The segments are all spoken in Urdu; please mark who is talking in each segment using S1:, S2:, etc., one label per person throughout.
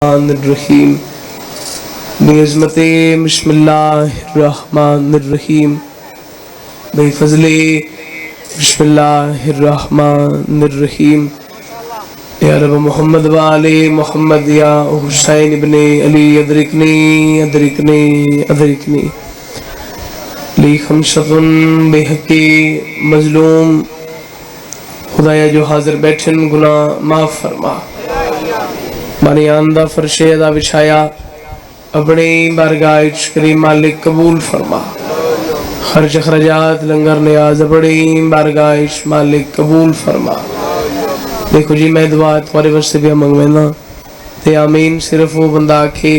S1: الرحیم بعظمت بسم اللہ الرحمن الرحیم بفضل بسم اللہ الرحمن الرحیم یا رب محمد وآل محمد یا حسین ابن علی ادرکنی ادرکنی ادرکنی لی خمسۃ بحق مظلوم خدایا جو حاضر بیٹھن گناہ معاف فرما بانی آندہ فرش ادا بچھایا اپنی بارگاہ کریم مالک قبول فرما خرچ اخراجات لنگر نیاز اپنی بارگاہ مالک قبول فرما دیکھو جی میں دعا تمہارے واسطے بھی منگوینا تے آمین صرف وہ بندہ آکھے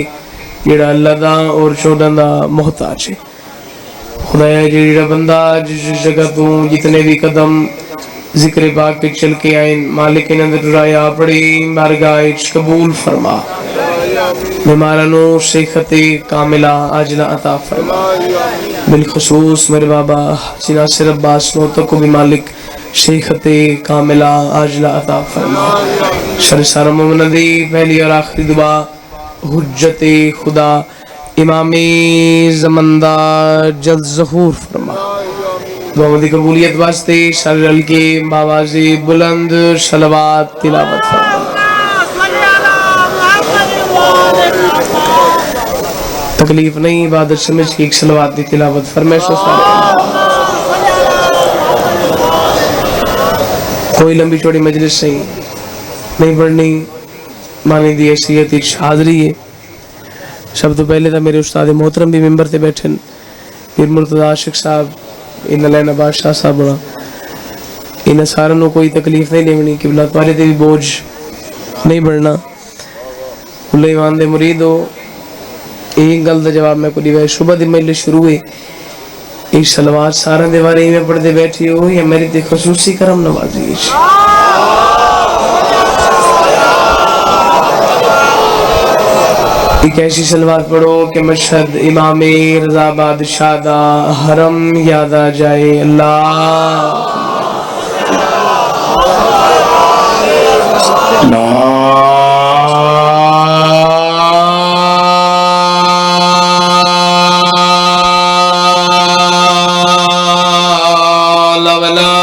S1: جڑا اللہ دا اور چودہ دا محتاج ہے خدایا جڑا بندہ جس جگہ تو جتنے بھی قدم ذکر پاک کے چل کے آئین مالک نظر رایا پڑی بارگاہ قبول فرما بیمارانو صحت کاملہ عاجلہ عطا فرما بالخصوص میرے بابا حاجی ناصر عباس نوتو کو بھی مالک صحت کاملہ عاجلہ عطا فرما شر سارا ممندی پہلی اور آخری دعا حجت خدا امام زمندہ جلد ظہور فرما دعا دی قبولیت واسطے شرل کے باواز بلند صلوات تلاوت فرما تکلیف نہیں عبادت سمجھ کی ایک صلوات دی تلاوت فرمائش و کوئی لمبی چوڑی مجلس نہیں پڑھنی مانی دی حیثیت حاضری ہے سب تو پہلے تھا میرے استاد محترم بھی ممبر تے بیٹھن پیر مرتضی عاشق صاحب انہا لینا بادشاہ صاحب بڑا انہا سارنوں کوئی تکلیف نہیں لیونی کہ بلا تمہارے تے بھی بوجھ نہیں بڑھنا اللہ ایمان دے مرید ہو ایک گل دا جواب میں کو دیوائے صبح دی مجلس شروع ہے ایک صلوات سارن دے بارے میں پڑھ دے بیٹھی ہو یا میری تے خصوصی کرم نوازی ایک ایسی صلوات پڑھو کہ مشہد امام رضا بادشاہ دا حرم یاد آ جائے اللہ لا ولا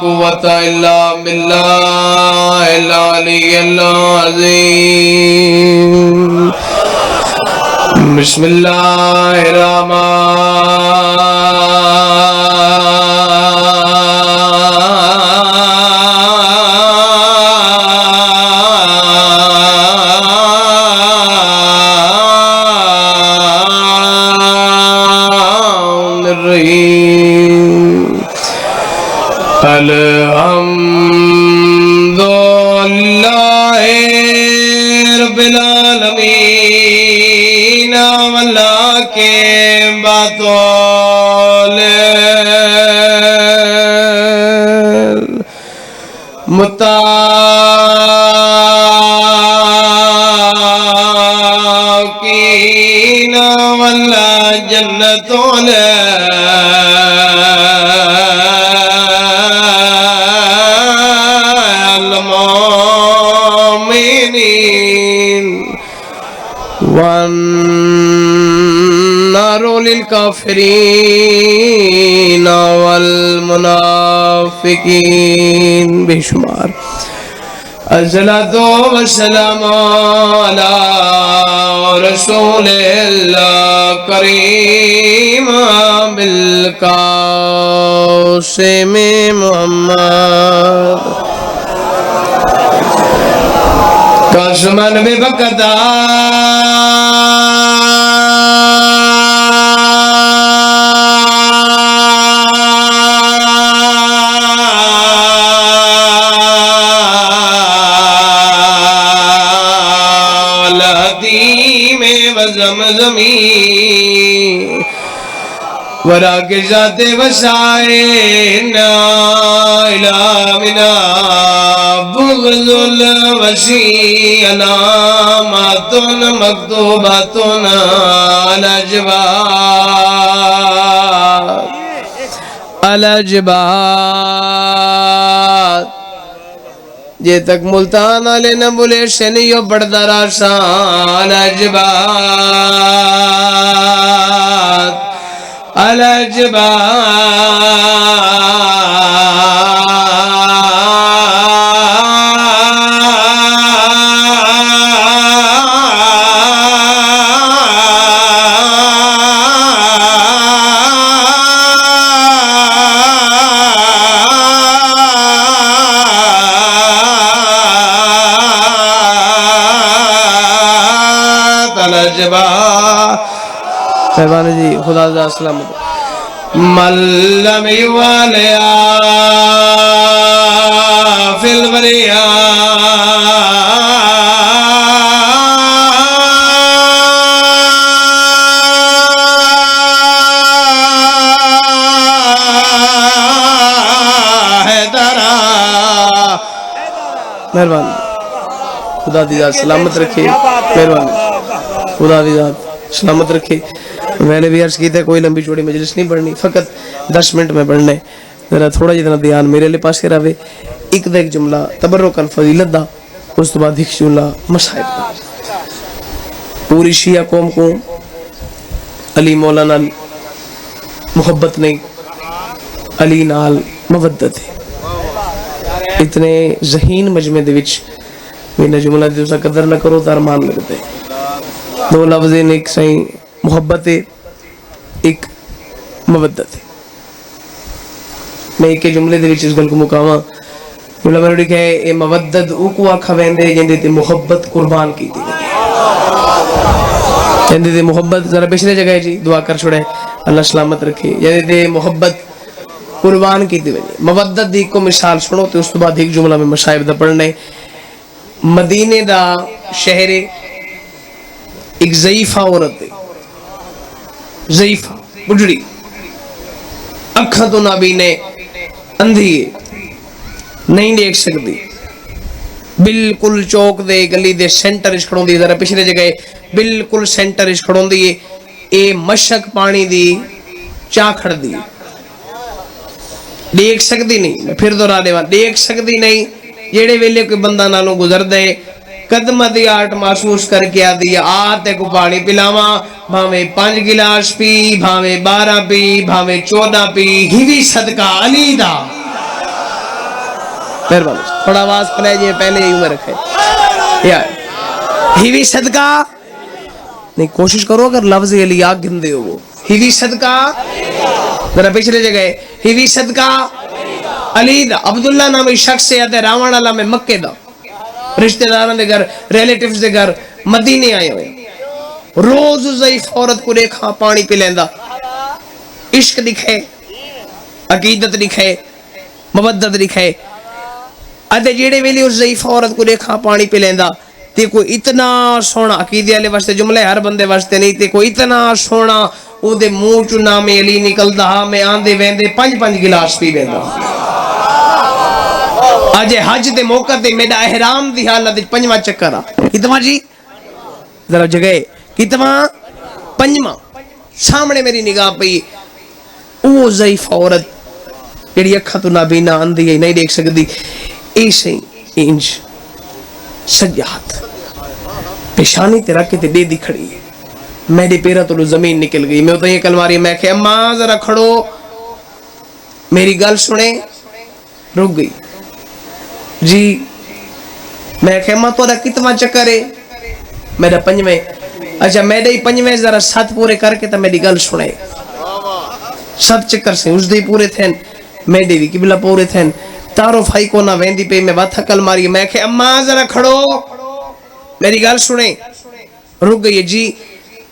S1: قوة الا بالله العلی العظیم بسم اللہ الرحمن الرحیم الحمد للہ رب العالمین واللہ کے بطول متقین واللہ جنتون والنار للكافرين والمنافقين بے شمار الصلاة والسلام على رسول الله کریم بالقاسم محمد قاسمان بے بقدہ زمزمی ورا کے ذات وسائے نائلہ منا بغض الوسیع علامات مکتوبات الجبات جے تک ملتان والے نہ بولے شنیو بڑھدا راشان عجبات مہربانی جی خدا جا سلامت ملم یوالیا فی البریا مہربانی خدا دی ذات سلامت رکھے مہربانی خدا دی ذات سلامت رکھے میں نے بھی عرض کی تھا کوئی لمبی چوڑی مجلس نہیں پڑھنی فقط 10 منٹ میں پڑھنا ہے ذرا تھوڑا جتنا دھیان میرے لئے پاس کراوے ایک دا ایک جملہ تبرکاً فضیلت دا اس تو بعد ایک جملہ مصائب دا پوری شیعہ قوم کو علی مولانا محبت نہیں علی نال مودت ہے اتنے ذہین مجمع دے وچ میرا جملہ دی اسا قدر نہ کرو تو ارمان لگتے دو لفظیں ایک صحیح محبت ہے ایک مودت ہے میں ایک جملے دے وچ اس گل کو مقاواں جملہ میں لکھا ہے اے مودت او کو آکھا ویندے جندے تے محبت قربان کی تھی جندے تے محبت ذرا پچھلے جگہ ہے جی دعا کر چھوڑے اللہ سلامت رکھے جندے تے محبت قربان کی تھی مودت دی کو مثال سنو تے اس تو بعد ایک جملہ میں مشائب دا پڑھنے مدینے دا شہر ایک ضعیفہ عورت ہے ضعیفہ بجڑی اکھا تو نابینے اندھی ہے نہیں دیکھ سکتی بالکل چوک دے گلی دے سینٹر اس کھڑوں دی ذرا پچھلے جگہ بالکل سینٹر اس کھڑوں دی اے مشک پانی دی چاہ کھڑ دی دیکھ سکتی نہیں پھر دورا دے دیکھ سکتی نہیں جیڑے ویلے کوئی بندہ نالوں گزر دے قدم دی آٹ محسوس کر کے آدھی آتے کو پانی پلاواں بھاویں 5 گلاس پی بھاویں 12 پی بھاویں 14 پی ہی صدقہ علی دا مہربانی تھوڑا آواز پلائے جی پہلے ہی عمر رکھے یار ہی صدقہ نہیں کوشش کرو اگر لفظ علی آگ گندے ہو وہ ہی صدقہ ذرا پچھلے جگہ ہی صدقہ علی دا عبداللہ نامی شخص سے آتے راوان اللہ میں مکہ دا رشتہ داران دے گھر ریلیٹیوز دے گھر مدینے آئے ہوئے روز ضعیف عورت کو دیکھا پانی پی لیندہ عشق دکھے عقیدت دکھے مودت دکھے ادھے جیڑے ویلی اس ضعیف عورت کو دیکھا پانی پی لیندہ تے کوئی اتنا سونا عقیدے والے واسطے جملے ہر بندے واسطے نہیں تے کوئی اتنا سونا او دے منہ چوں نام علی نکل دا میں آندے ویندے 5 گلاس پی ویندا آج حج دے موقع دے میرا احرام دی حالت 5واں چکر آ کتنا جی ذرا جگہ کتنا 5واں سامنے میری نگاہ پئی او ضعیف عورت جڑی اکھاں تو نابینا اندھی ہے نہیں دیکھ سکتی ایسے انج سجاد پیشانی تے رکھ کے تے دے دی کھڑی ہے میرے پیرا تو زمین نکل گئی میں تو یہ کلماری میں کہ اماں ذرا کھڑو میری گل سنے رک گئی جی میں کہ اماں تو کتنا چکر ہے میرا 5ویں اچھا میرے ہی 5ویں ذرا 7 پورے کر کے تا میری گل سنے 7 چکر سے اس دے پورے تھے میرے بھی قبلہ پورے تھے تارو فائی کو نہ ویندی پہ میں بات کل ماری میں کہ اماں ذرا کھڑو میری گل سنے رک گئی جی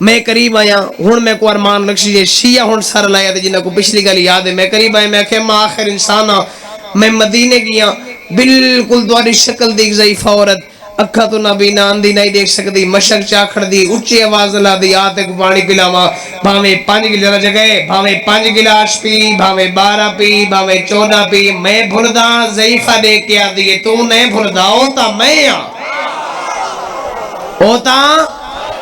S1: میں قریب آیا ہون میں کو ارمان رکشی شیعہ ہون سر لایا تھے جنہاں کو پچھلی گلی یاد ہے میں قریب آیا میں کہ اماں آخر انسانا میں مدینے گیا بالکل دواری شکل دیکھ ضعیفہ عورت اکھا تو نابینا اندھی نہیں دیکھ سکتی مشک چاکھڑ دی اچھی آواز لا دی آتے کو پانی پلاوا بھاویں 5 گلاس جگہ بھاویں 5 گلاس پی بھاویں 12 پی بھاویں 14 پی میں بھلدا ضعیفہ دیکھ کے آدھی تو نہیں بھلدا ہوتا میں ہوتا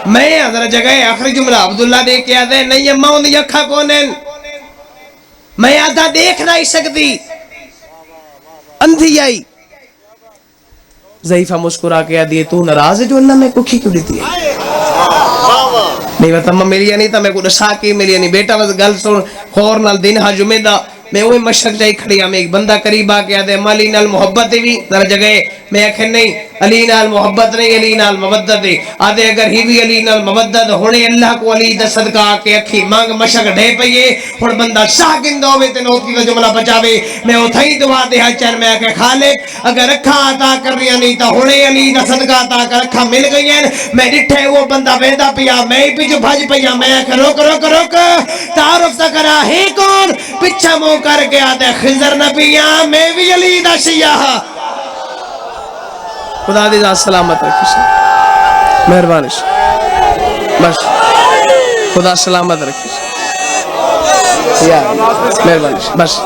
S1: میں ذرا جگہ آخری جملہ عبداللہ دیکھ کے آدھے نہیں اماں اندھی اکھا کونن میں آدھا دیکھ نہیں سکتی اندھی آئی ضعیفہ مسکرا کے آدھی تو ناراض ہے جو اللہ میں ککھی کیوں دیتی ہے نہیں بتا ملی نہیں تا میں کو دسا کے ملی نہیں بیٹا بس گل سن خور نال دن ہا جمعہ دا میں وہی مشرق جائی کھڑی ہاں میں ایک بندہ قریب آ کے آدھے علی نال محبت بھی در جگہ میں آخر نہیں علی نال محبت نہیں علی نال مودت ہے آدھے اگر ہی بھی علی نال مودت ہونے اللہ کو علی دا صدقہ آ کے اکھی مانگ مشرق ڈھے پئیے اور بندہ شاہ گندہ ہوئے تے نوتی دا جملہ بچاوے میں اتھائی دعا دے ہاں چیر میں آکے خالق اگر رکھا عطا کر رہی نہیں تا ہونے علی دا صدقہ عطا کر رکھا مل گئی ہیں میں ڈٹھے وہ بندہ بیندہ پیا میں ہی پیچھو بھاج پیا میں آکے روک روک روک تعارف تا کرا ہے کون پچھا مو کر کے آتے خضر نبیاں میں بھی علی دا شیعہ خدا دی ذات سلامت رکھی سے مہربانی سے بس خدا سلامت رکھی سے مہربانی سے بس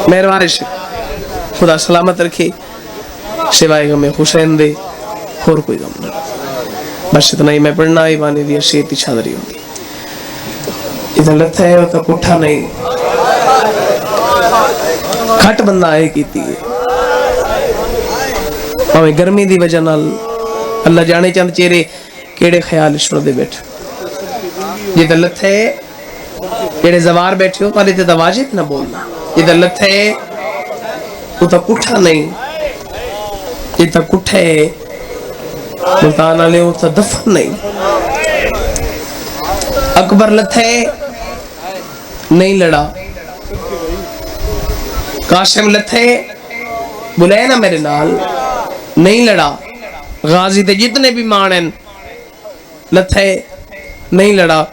S1: مہربانی سے خدا سلامت رکھی سوائے غم حسین دے اور کوئی غم نہ بس اتنا ہی میں پڑھنا ہی بانی دیا شیطی چھادری ہوتی ادھر لگتا ہے وہ پٹھا نہیں کھٹ بندہ آئے کیتی ہے ہمیں گرمی دی وجہ نال اللہ جانے چند چہرے کیڑے خیال چھوڑ دے بیٹھے یہ دلت ہے کیڑے زوار بیٹھے ہو پہلے تے واجب نہ بولنا یہ دلت ہے وہ تا کٹھا نہیں یہ تا کٹھے ملتان آلے وہ تا دفن نہیں اکبر لتھے نہیں لڑا قاسم لتھے بلائے نا میرے نال نہیں لڑا غازی تے جتنے بھی مانن لتھے نہیں لڑا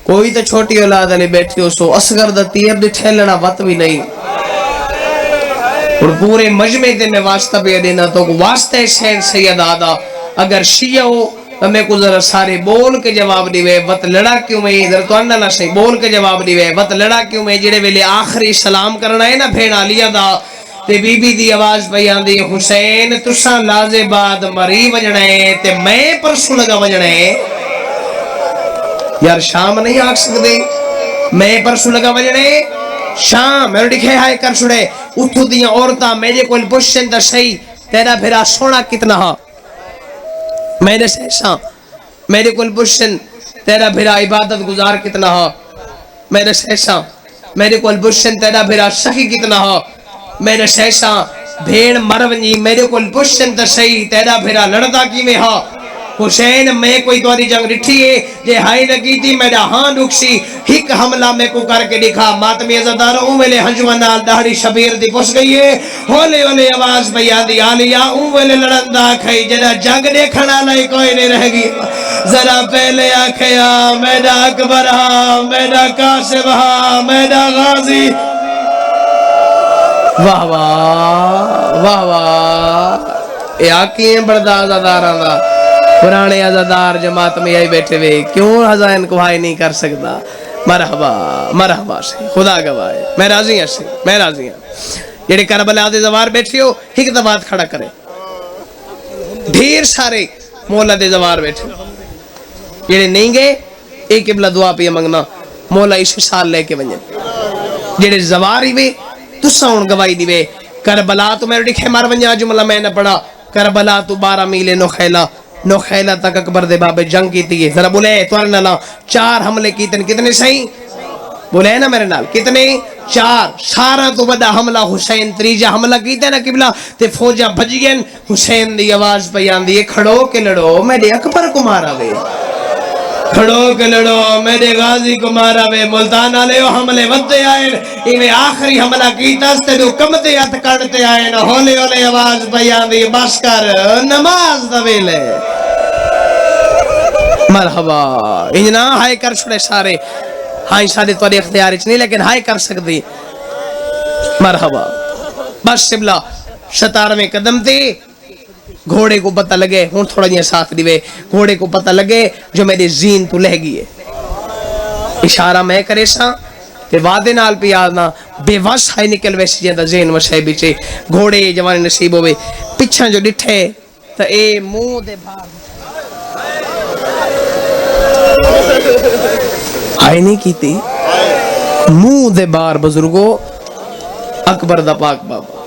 S1: کوئی تو چھوٹی اولاد علی بیٹھی ہو سو اصغر دا تیر دٹھے لڑا وقت بھی نہیں اور پورے مجمع دے میں واسطہ بھی دینا تو واسطہ سین سید آدھا اگر شیعہ ہو میں کو ذرا سارے بول کے جواب دیوے وقت لڑا کیوں میں ادھر تو انہ نہ صحیح بول کے جواب دیوے وقت لڑا کیوں میں جڑے ویلے آخری سلام کرنا ہے نا بھین علیہ دا تے بی بی دی آواز بیان دی حسین تساں لازے بعد مری وجنے تے میں پرسو لگا وجنے یار شام نہیں آگ سکتے میں پرسو لگا وجنے شام میں لکھے ہائے کر چھڑے اتھو دیاں عورتاں میرے کوئی پوشن دا صحیح تیرا بھیرا سونا کتنا ہاں میرے سیشاں میرے کوئی پوشن تیرا بھیرا عبادت گزار کتنا ہاں میرے سیشاں میرے کوئی پوشن تیرا بھیرا سخی کتنا ہاں میرے سیشاں بھیڑ مرونی میرے کوئی پوشن دا صحیح تیرا بھیرا لڑدا کی میں ہاں حسین میں کوئی دواری جنگ رٹھی ہے جے ہائی لگی تھی میرا ہاں ڈکسی ہک حملہ میں کو کر کے دکھا ماتمی عزدار ویلے ہنجوانال دہڑی شبیر دی پس گئی ہے ہولے ہولے آواز بیا دی آلیا ویلے لڑندہ کھائی جنا جنگ دیکھنا لئی کوئی نہیں رہ گی ذرا پہلے آکھیا میرا اکبر ہاں میرا قاسم ہاں میرا غازی واہ واہ واہ واہ اے آکی ہیں بردہ عزداران دا پرانے عزادار جماعت میں آئی بیٹھے ہوئے کیوں حضائن کو بھائی نہیں کر سکتا مرحبا مرحبا سے خدا گواہ میں راضی ہوں سے میں راضی ہوں جیڑے کربلا دے زوار بیٹھے ہو ایک دبات کھڑا کرے ڈھیر سارے مولا دے زوار بیٹھے جیڑے نہیں گئے ایک قبلہ دعا پہ منگنا مولا اس سال لے کے ونجن جیڑے زوار ہی وے تو ساؤن گواہی دی وے کربلا تو میرے لکھے مار ونجا جملہ میں نہ پڑھا کربلا تو 12 میلے نو خیلہ تک اکبر دے بابے جنگ کی تھی ذرا بولے توار نالا 4 حملے کیتن کتنے صحیح بولے نا میرے نال کتنے 4 سارا تو بڑا حملہ حسین تریجہ حملہ کیتے نا قبلہ تے فوجہ بھجگین حسین دی آواز بیان دی کھڑو کے لڑو میرے اکبر کو مارا وے کھڑو کے لڑو میرے غازی کو مارا وے ملتان آلے ہو حملے ودے آئے ایویں آخری حملہ کیتا ستے دو کمتے ہاتھ کڑتے آئے ہولے ہولے آواز بیان دی بس کر نماز دویلے مرحبا انجنا ہائے کر چھڑے سارے ہائیں سارے توڑے اختیاری نہیں لیکن ہائے کر سکتے مرحبا بس شبلہ 17ویں قدم تھی گھوڑے کو پتہ لگے ہون تھوڑا جیسا ساتھ دیوے گھوڑے کو پتہ لگے جو میرے زین تو لہ گئی ہے اشارہ میں کرے سا تے وعدے نال پی آدنا بے وس ہائی نکل ویسی جیندہ زین وشے بیچے گھوڑے جوانی نصیب ہوئے پچھاں جو ڈٹھے تا اے منہ دے بھاگ ہائی نہیں کی تھی منہ دے بار بزرگو اکبر دا پاک بابا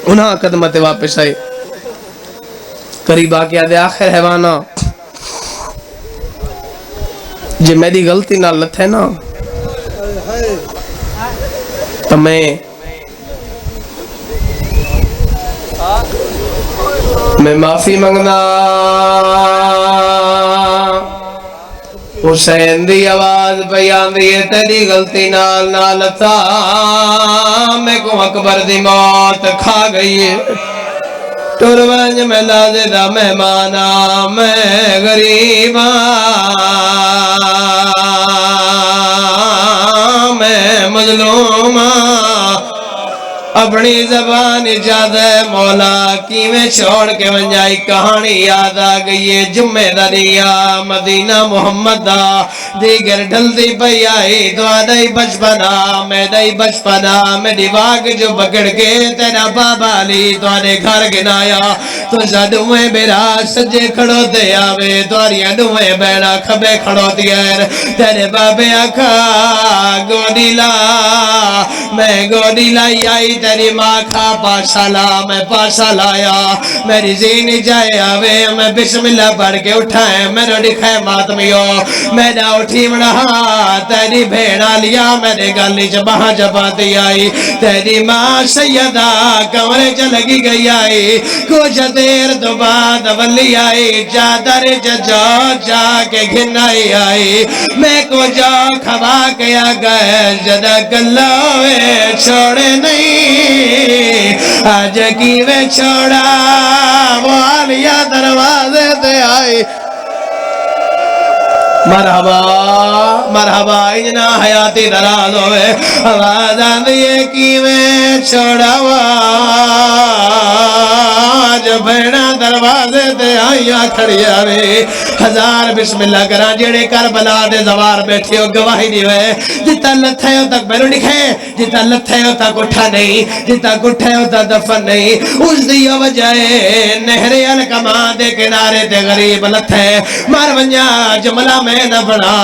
S1: انہاں قدمت واپس آئے قریب آ کے آدھے آخر حیوانہ جے میری غلطی نہ لتھے نا تو میں معافی منگنا حسین دی آواز بیان دی تیری غلطی نال نہ لتا میں کو اکبر دی موت کھا گئی ہے ٹرونج میں لازدہ مہمانا میں غریبا میں مظلوما اپنی زبان اجازت ہے مولا کی میں چھوڑ کے ونجائی کہانی یاد آ گئی ہے جمعہ دریا مدینہ محمد دا دیگر ڈھل دی پئی آئی دعا دائی بچپنا میں دائی بچپنا میں دیواغ جو بکڑ کے تیرا بابا لی توانے گھر گنایا تو جدویں بیرا سجے کھڑو دے آوے تواریاں دویں بینا کھبے کھڑو دیر تیرے بابے آکھا گوڑی لا میں گوڑی لائی آئی تیری ماں کھا پاشا لا میں پاشا لایا میری زینی جائے آوے میں بسم اللہ پڑھ کے اٹھائیں میں رو دکھائے ماتمیو میں نہ اٹھی منہا تیری بھیڑا لیا میرے گلی جبہاں جباتی آئی تیری ماں سیدہ کمرے چلگی گئی آئی کچھ دیر تو بعد ولی آئی چادر جا جا کے گھنائی آئی میں کو جا کھوا کیا گئے جدہ گلوے چھوڑے نہیں آج کی میں چھوڑا وہ آلیا دروازے تے آئی مرحبا مرحبا اجنا حیاتی دراز ہوئے آواز آندھئے کی میں چھوڑا وہ جو بھیڑا دروازے تے آئیاں کھڑی آوے ہزار بسم اللہ کران جیڑے کربلا دے زوار بیٹھے ہو گواہی دیوے جتا لتھے ہو تک بیرو نکھے جتا لتھے ہو تک اٹھا نہیں جتا گٹھے ہو تک دفن نہیں اس دیو وجائے نہر الکمان دے کنارے تے غریب لتھے مار ونجا جملہ میں نہ بڑا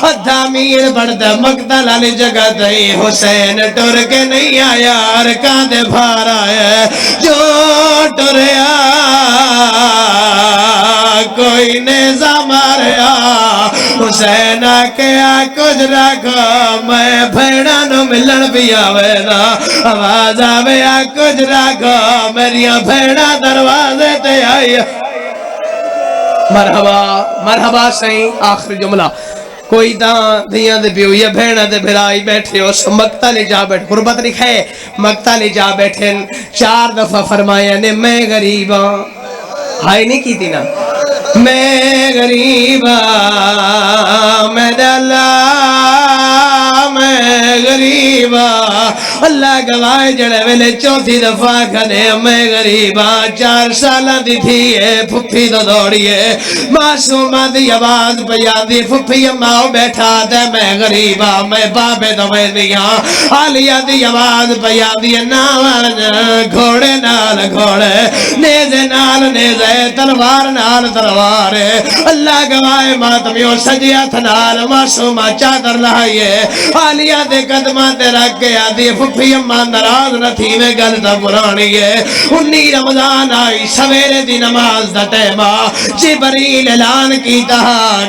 S1: ادھا میر بڑھتا مقتل علی جگہ دئی حسین ٹور کے نہیں آیا ارکان دے بھار آئے جو ٹوریا کوئی نیزہ ماریا حسین کیا کچھ رکھا میں بھیڑا نو ملن بھی آوے نا آواز آوے کچھ رکھا میریاں بھیڑا دروازے تے آئی مرحبا مرحبا سہیں آخر جملہ کوئی دان دیاں دے پیو یا بھیڑا دے بھرائی بیٹھے ہو مقتل جا بیٹھے غربت لکھے مقتل جا بیٹھے 4 دفعہ فرمایا نے میں غریبا ہائی نہیں کی تھی نا میں غریبا میں ڈالا میں غریبا اللہ گواہ جڑے ویلے 4تھی دفعہ کھنے میں غریبا 4 سالہ دی تھی پھپھی تو دوڑیے معصومہ دی آواز پیادی پھپھی اماؤ بیٹھا دے میں غریبا میں بابے دوے دیاں آلیہ دی آواز پیادی ناوان گھوڑے نال گھوڑے نیزے نال نیزے تلوار نال تلوار اللہ گواہ ماتمیوں سجیات نال معصومہ چادر لائیے آلیہ دے قدمہ تے رکھ کے آدھی پھپھی اماں نراز نہ تھی میں گلتا پرانی ہے 19 رمضان آئی سویرے دی نماز دا ٹیمہ جبریل اعلان کیتا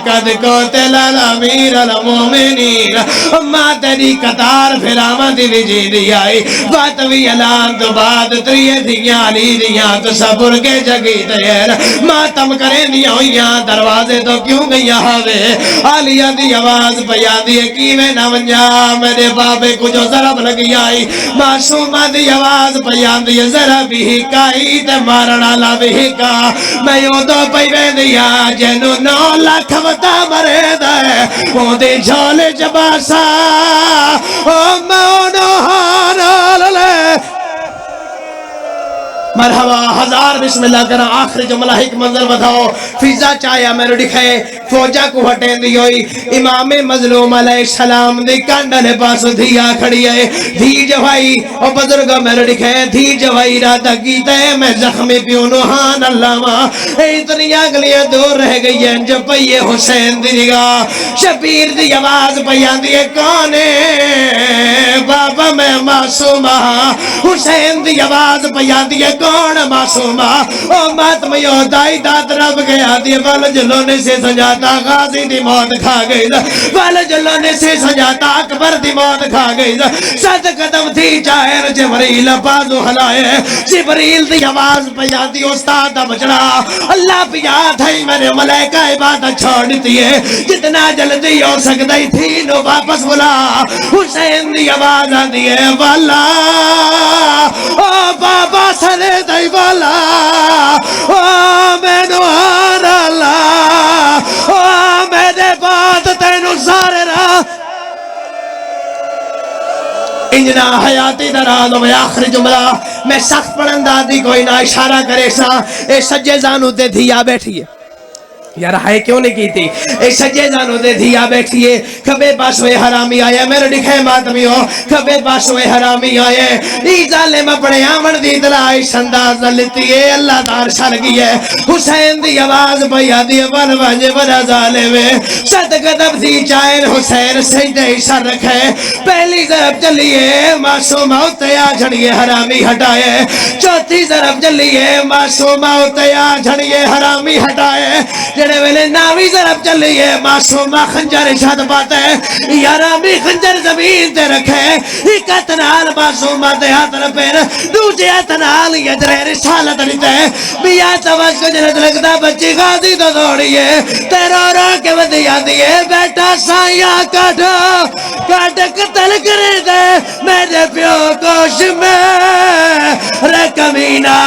S1: قد قتل الامیر المومنین اماں تیری قطار پھر آمدی وجی دی آئی باتوی اعلان تو بعد تریے دیاں لی دیاں تو سبر کے جگی تیر ماتم کریں دیاں ہویاں دروازے تو کیوں گئیاں ہوئے آلیہ دی آواز بیان دیئے کیویں نہ ونجا میرے بابے کو جو ضرب لگی آئی معصومہ دی آواز بیان دیئے ضرب ہی کائی تے مارنا لابی کا میں یوں دو پیوے دیا جنو 9 لاکھ وطا مرے دے وہ دی جھولے جباسا او مونو ہانا للے مرحبا 1000 بسم اللہ کرنا آخر جملہ ایک منظر بتاؤ فیضا چاہیا میں رو دکھائے فوجہ کو ہٹیں دی ہوئی امام مظلوم علیہ السلام دی کانڈلے پاس دھیا کھڑی ہے دھی جوائی اور بزرگا میں رو دکھائے دھی جوائی راتہ کیتا ہے میں زخمی پیونو ہان اللہ ماں اتنی اگلیاں دور رہ گئی ہیں جو پئیے حسین دی نگاہ شبیر دی آواز پیان دی کانے بابا میں معصومہ حسین دی آواز پیان دی
S2: کون معصوما او ماتمیو دائی دات رب گیا دی وال جلونے سے سجاتا غازی دی موت کھا گئی وال جلونے سے سجاتا اکبر دی موت کھا گئی 7 قدم تھی چاہر جبریل بازو ہلائے جبریل دی آواز پیاتی استاد بچڑا اللہ پیا تھائی میرے ملائکہ عبادت چھوڑ دیئے جتنا جلدی ہو سکتی تھی نو واپس بلا حسین دی آواز آدیے والا او بابا سنے دی والا او میں نو آرالا او میرے بات تینو سارے را انجنا حیاتی درازوں میں آخر جملہ میں سخت پڑھندہ دی کوئی نہ اشارہ کرے سا اے سجے زانو تے دھیا بیٹھیے یار ہائے کیوں نہیں کی تھی اے سجے زانو دے دھیا بیٹھیے کبے پاسوے حرامی آئے میرے لکھے ماتمی ہو کبے پاسوے حرامی آئے ای ظالم اپنے آمن دی دلائی شنداز لیتی ہے اللہ دار شر گئی ہے حسین دی آواز بھیا دی ون وانجے بنا ظالم 7 قدم تھی چائن حسین سجدے شر رکھے پہلی ضرب چلیے معصوم ہوتیا جھڑیے حرامی ہٹائے چوتھی ضرب چلیے معصوم ہوتیا جھڑیے حرامی ہٹائے جڑے ویلے ناوی ضرب چلیے معصومہ خنجر شاد پاتے یارامی خنجر زمین تے رکھے ایک اتنال معصومہ تے ہاتھ رپین دوجے اتنال یجرے رسالت لیتے بیا توس کو جنت لگتا بچی غازی تو دوڑیے تیرا رو کے ودیا دیئے بیٹا سائیاں کاٹو کاٹ قتل کرے دے میرے پیو کوش میں رکمینہ